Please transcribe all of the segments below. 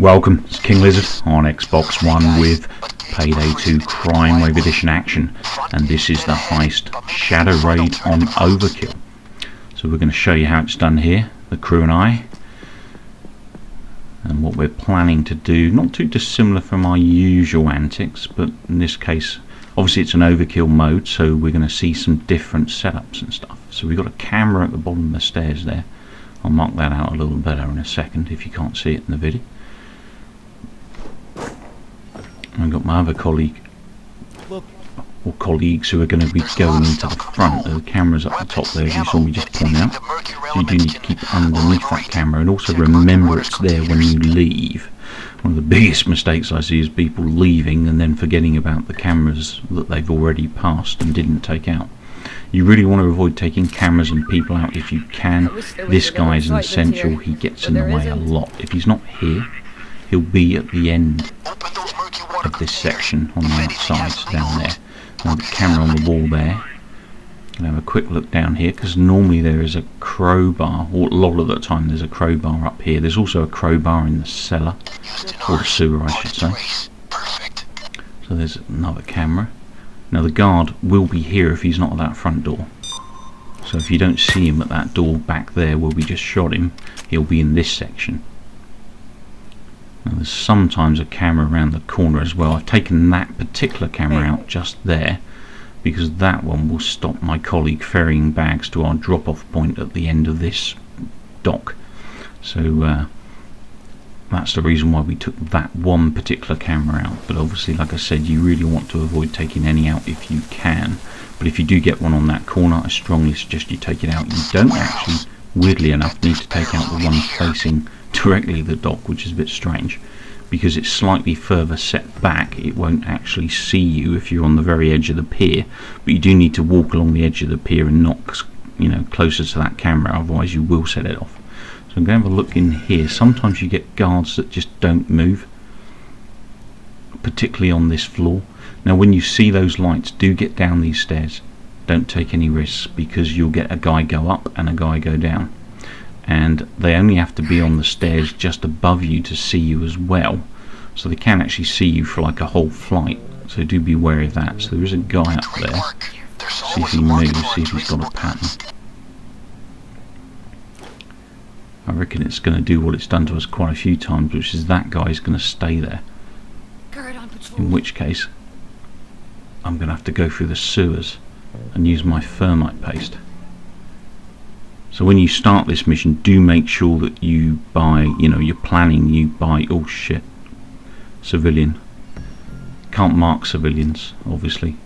Welcome, it's King Lizzard on Xbox One with Payday 2 CRIMEWAVE EDITION action, and this is the heist Shadow Raid on Overkill. So we're going to show you how it's done here, the crew and I, and what we're planning to do. Not too dissimilar from our usual antics, but in this case obviously it's an overkill mode, so we're going to see some different setups and stuff. So we've got a camera at the bottom of the stairs there. I'll mark that out a little better in a second if you can't see it in the video. I've got my other colleague or colleagues who are going to be going into the front. The camera's up the top there, as you saw me just point out. So you do need to keep underneath that camera, and also remember it's there when you leave. One of the biggest mistakes I see is people leaving and then forgetting about the cameras that they've already passed and didn't take out. You really want to avoid taking cameras and people out if you can. This guy is an essential. He gets in the way a lot. If he's not here, he'll be at the end of this section on the outside down there. Now the camera on the wall there. Can have a quick look down here, because normally there is a crowbar, or a lot of the time there's a crowbar up here. There's also a crowbar in the cellar, or the sewer I should say. So there's another camera. Now the guard will be here if he's not at that front door. So if you don't see him at that door back there where we just shot him, he'll be in this section. Now there's sometimes a camera around the corner as well. I've taken that particular camera out just there because that one will stop my colleague ferrying bags to our drop-off point at the end of this dock. So that's the reason why we took that one particular camera out. But obviously, like I said, you really want to avoid taking any out if you can. But if you do get one on that corner, I strongly suggest you take it out. You don't actually, weirdly enough, need to take out the one facing directly the dock, which is a bit strange, because it's slightly further set back. It won't actually see you if you're on the very edge of the pier, but you do need to walk along the edge of the pier and not, closer to that camera, otherwise you will set it off. So I'm going to have a look in here. Sometimes you get guards that just don't move, particularly on this floor. Now when you see those lights, do get down these stairs. Don't take any risks, because you'll get a guy go up and a guy go down, and they only have to be on the stairs just above you to see you as well, so they can actually see you for like a whole flight. So do be wary of that. So there is a guy up there. See if he moves, see if he's got a pattern. I reckon it's going to do what it's done to us quite a few times, which is that guy's going to stay there, in which case I'm going to have to go through the sewers and use my thermite paste. So when you start this mission, do make sure that you buy, you're planning, you buy, oh shit, civilian. Can't mark civilians, obviously,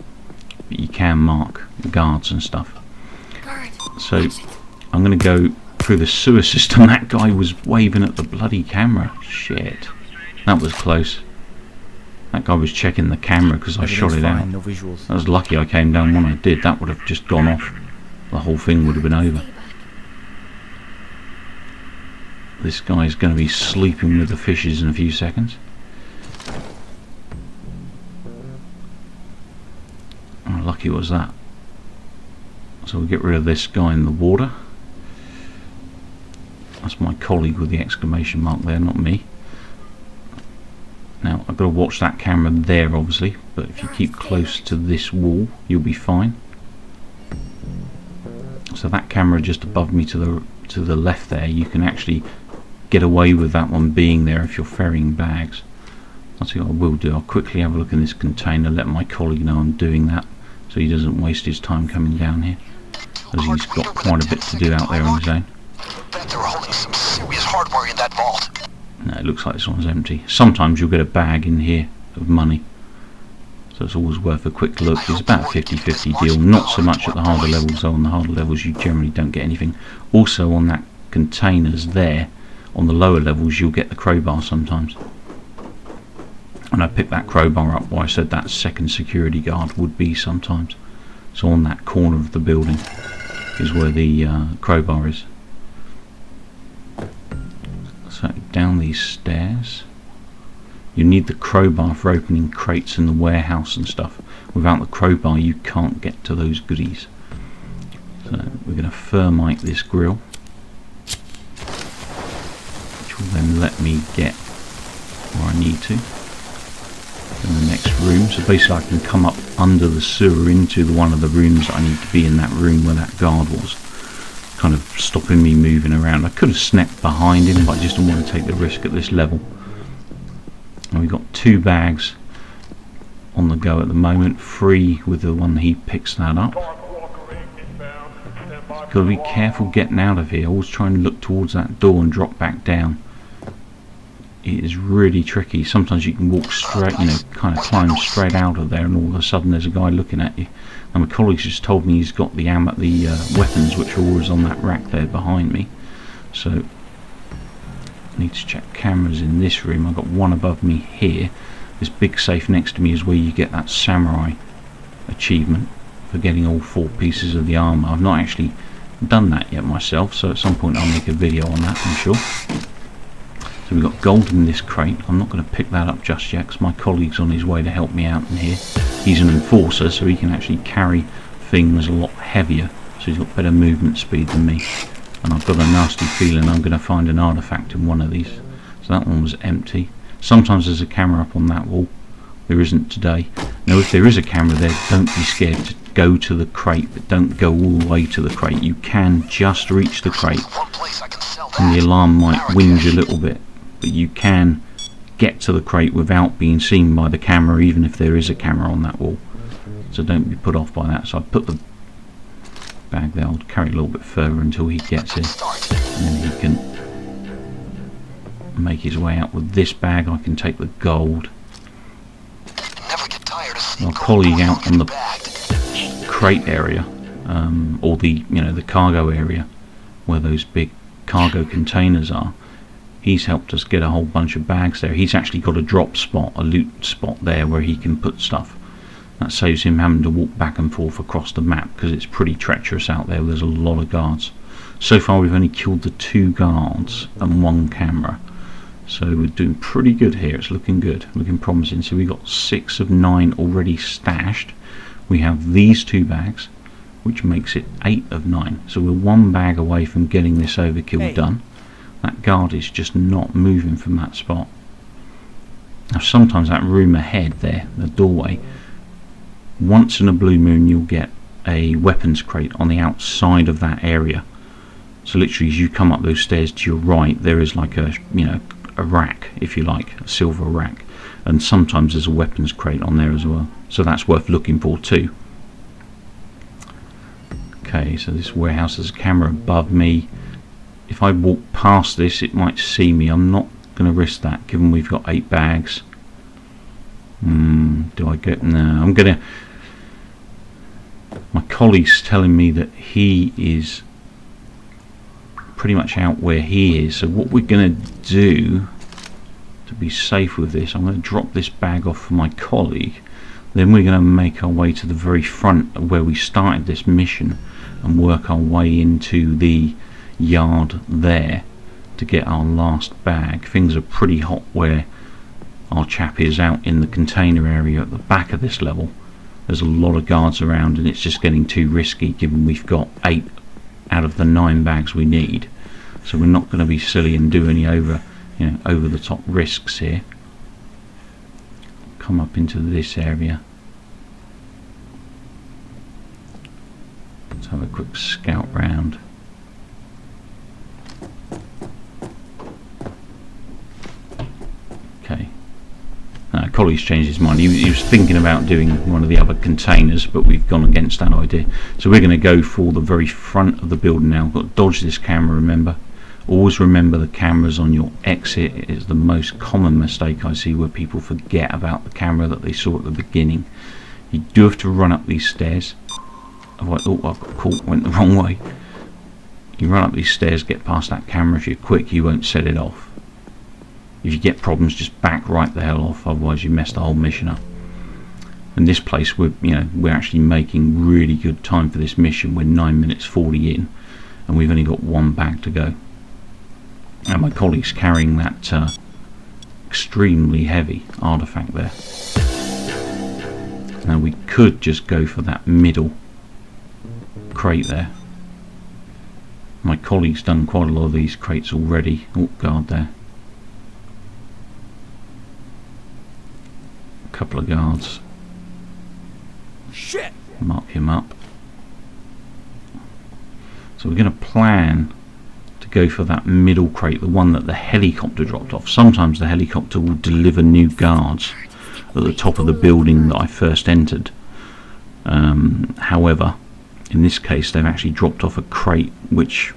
but you can mark the guards and stuff. So I'm going to go through the sewer system. That guy was waving at the bloody camera. Shit. That was close. That guy was checking the camera because I shot it out. I was lucky I came down when I did. That would have just gone off. The whole thing would have been over. This guy's going to be sleeping with the fishes in a few seconds. How lucky was that? So we'll get rid of this guy in the water. That's my colleague with the exclamation mark there, not me. Now I've got to watch that camera there obviously, but if you keep close to this wall you'll be fine. So that camera just above me to the left there, you can actually get away with that one being there if you're ferrying bags. That's what I will do. I'll quickly have a look in this container, let my colleague know I'm doing that, so he doesn't waste his time coming down here, as he's got quite a bit to do out there on his own. They were holding some serious hardware in that vault. No, it looks like this one's empty. Sometimes you'll get a bag in here of money, so it's always worth a quick look. It's about a 50-50 deal, not so much at the harder levels, though on the harder levels you generally don't get anything. Also on that containers there, on the lower levels you'll get the crowbar sometimes. And I picked that crowbar up where I said that second security guard would be sometimes. So on that corner of the building is where the crowbar is. So down these stairs. You need the crowbar for opening crates in the warehouse and stuff. Without the crowbar you can't get to those goodies. So we're going to thermite this grill, which will then let me get where I need to. In the next room, so basically I can come up under the sewer into one of the rooms that I need to be in, that room where that guard was, kind of stopping me moving around. I could have sneaked behind him, but I just don't want to take the risk at this level. And we've got 2 bags on the go at the moment, 3 with the one he picks that up. Got to be careful getting out of here. Always try and look towards that door and drop back down. It is really tricky. Sometimes you can walk straight, you know, kind of climb straight out of there, and all of a sudden there's a guy looking at you. And my colleagues just told me he's got the weapons, which are always on that rack there behind me. So I need to check cameras in this room. I've got one above me here. This big safe next to me is where you get that samurai achievement for getting all 4 pieces of the armour. I've not actually done that yet myself, so at some point I'll make a video on that, I'm sure. So we've got gold in this crate. I'm not going to pick that up just yet because my colleague's on his way to help me out in here. He's an enforcer, so he can actually carry things a lot heavier, so he's got better movement speed than me. And I've got a nasty feeling I'm going to find an artifact in one of these. So that one was empty. Sometimes there's a camera up on that wall. There isn't today. Now if there is a camera there, don't be scared to go to the crate, but don't go all the way to the crate. You can just reach the crate, and the alarm might whinge a little bit, but you can get to the crate without being seen by the camera, even if there is a camera on that wall. So don't be put off by that. So I put the bag there. I'll carry it a little bit further until he gets here, and then he can make his way out with this bag. I can take the gold. Our colleague out on the crate area, or the the cargo area where those big cargo containers are, he's helped us get a whole bunch of bags there. He's actually got a drop spot, a loot spot there where he can put stuff. That saves him having to walk back and forth across the map because it's pretty treacherous out there. There's a lot of guards. So far we've only killed the 2 guards and 1 camera, so we're doing pretty good here. It's looking good, looking promising. So we've got 6 of 9 already stashed. We have these 2 bags, which makes it 8 of 9. So we're 1 bag away from getting this overkill done. That guard is just not moving from that spot. Now sometimes that room ahead there, the doorway, once in a blue moon you'll get a weapons crate on the outside of that area. So literally as you come up those stairs to your right, there is like a a rack, if you like, a silver rack, and sometimes there's a weapons crate on there as well, so that's worth looking for too. Okay, so this warehouse, there's a camera above me. If I walk past this it might see me. I'm not going to risk that given we've got 8 bags. Do I get... No, I'm going to... My colleague's telling me that he is pretty much out where he is, so what we're going to do to be safe with this, I'm going to drop this bag off for my colleague, then we're going to make our way to the very front of where we started this mission and work our way into the yard there to get our last bag. Things are pretty hot where our chap is out in the container area at the back of this level. There's a lot of guards around and it's just getting too risky given we've got 8 out of the 9 bags we need, so we're not going to be silly and do any over the top risks here. Come up into this area. Let's have a quick scout round. Okay. Collie's changed his mind. He was thinking about doing one of the other containers, but we've gone against that idea. So we're going to go for the very front of the building now. We've got to dodge this camera, remember. Always remember the cameras on your exit. It is the most common mistake I see where people forget about the camera that they saw at the beginning. You do have to run up these stairs. Oh, I got caught, went the wrong way. You run up these stairs, get past that camera. If you're quick, you won't set it off. If you get problems, just back right the hell off, otherwise you mess the whole mission up. In this place, we're actually making really good time for this mission. We're 9 minutes 40 in, and we've only got 1 bag to go. And my colleague's carrying that extremely heavy artifact there. Now we could just go for that middle crate there. My colleague's done quite a lot of these crates already. Oh, guard there. couple of guards. Shit. Mark him up. So we're going to plan to go for that middle crate, the one that the helicopter dropped off. Sometimes the helicopter will deliver new guards at the top of the building that I first entered. However, in this case they've actually dropped off a crate which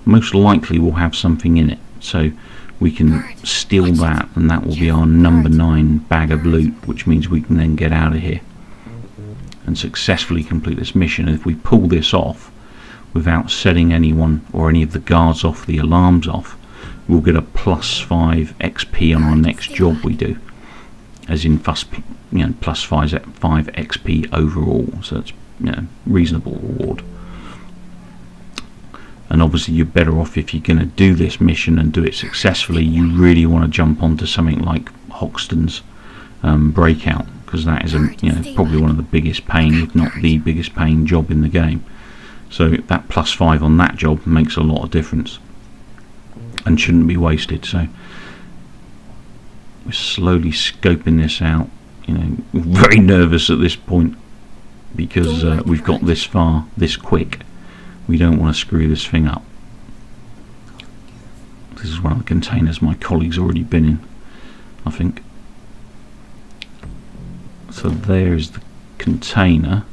most likely will have something in it. So we can steal that, and that will be our number 9 bag of loot, which means we can then get out of here and successfully complete this mission. And if we pull this off without setting anyone or any of the guards off, the alarms off, we'll get a +5 XP on our next job we do, as in +5 XP overall. So it's reasonable reward. And obviously you're better off, if you're going to do this mission and do it successfully, you really want to jump onto something like Hoxton's Breakout, because that is probably one of the biggest paying, if not the biggest paying job in the game. So that +5 on that job makes a lot of difference and shouldn't be wasted. So we're slowly scoping this out. Very nervous at this point because we've got this far this quick. We don't want to screw this thing up. This is one of the containers my colleague's already been in, I think. So there's the container.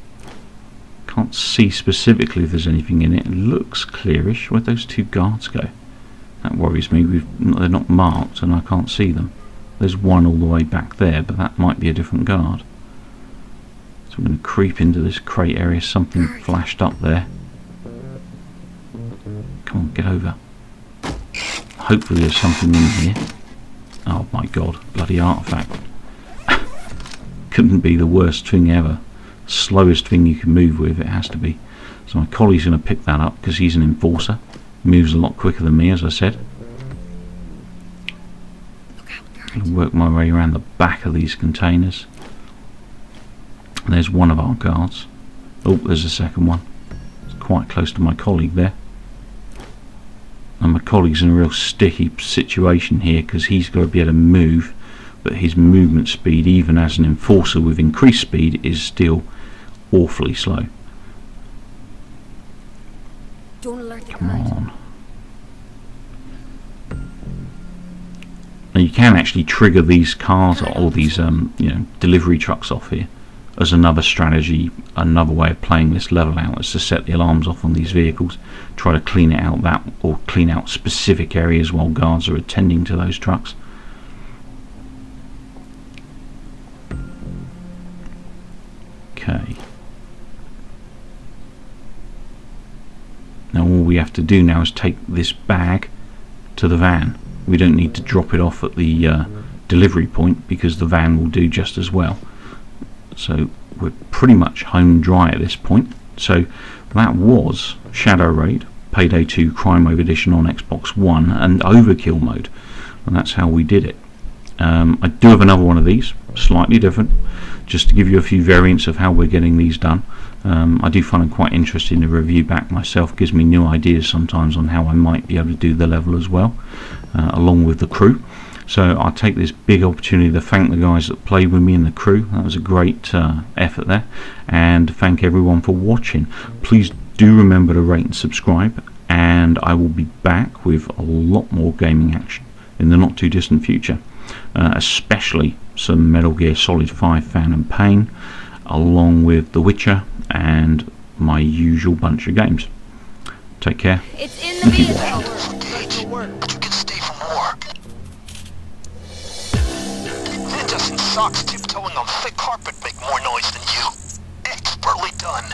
Can't see specifically if there's anything in it. It looks clearish. Where'd those 2 guards go? That worries me. They're not marked and I can't see them. There's one all the way back there, but that might be a different guard. So I'm going to creep into this crate area. Something flashed up there. Come on, get over. Hopefully there's something in here. Oh my god, bloody artifact. Couldn't be the worst thing ever. Slowest thing you can move with, it has to be. So my colleague's going to pick that up because he's an enforcer. Moves a lot quicker than me, as I said. I'm going to work my way around the back of these containers. There's one of our guards. Oh, there's a second one. It's quite close to my colleague there. And my colleague's in a real sticky situation here because he's got to be able to move, but his movement speed, even as an enforcer with increased speed, is still awfully slow. Don't alert the Come guard. on. Now you can actually trigger these cars or these delivery trucks off here as another strategy, another way of playing this level out, is to set the alarms off on these vehicles, try to clean it out or clean out specific areas while guards are attending to those trucks. Okay. Now all we have to do now is take this bag to the van. We don't need to drop it off at the delivery point because the van will do just as well. So we're pretty much home dry at this point. So that was Shadow Raid, Payday 2 CRIMEWAVE Edition on Xbox One, and Overkill mode, and that's how we did it. I do have another one of these, slightly different, just to give you a few variants of how we're getting these done. I do find it quite interesting to review back myself. Gives me new ideas sometimes on how I might be able to do the level as well, along with the crew. So I'll take this big opportunity to thank the guys that played with me and the crew. That was a great effort there, and thank everyone for watching. Please do remember to rate and subscribe, and I will be back with a lot more gaming action in the not too distant future, especially some Metal Gear Solid 5 Phantom Pain, along with The Witcher and my usual bunch of games. Take care. It's in the vehicle. But you can stay for more. Ninjas in socks tiptoeing on thick carpet make more noise than you. Expertly done.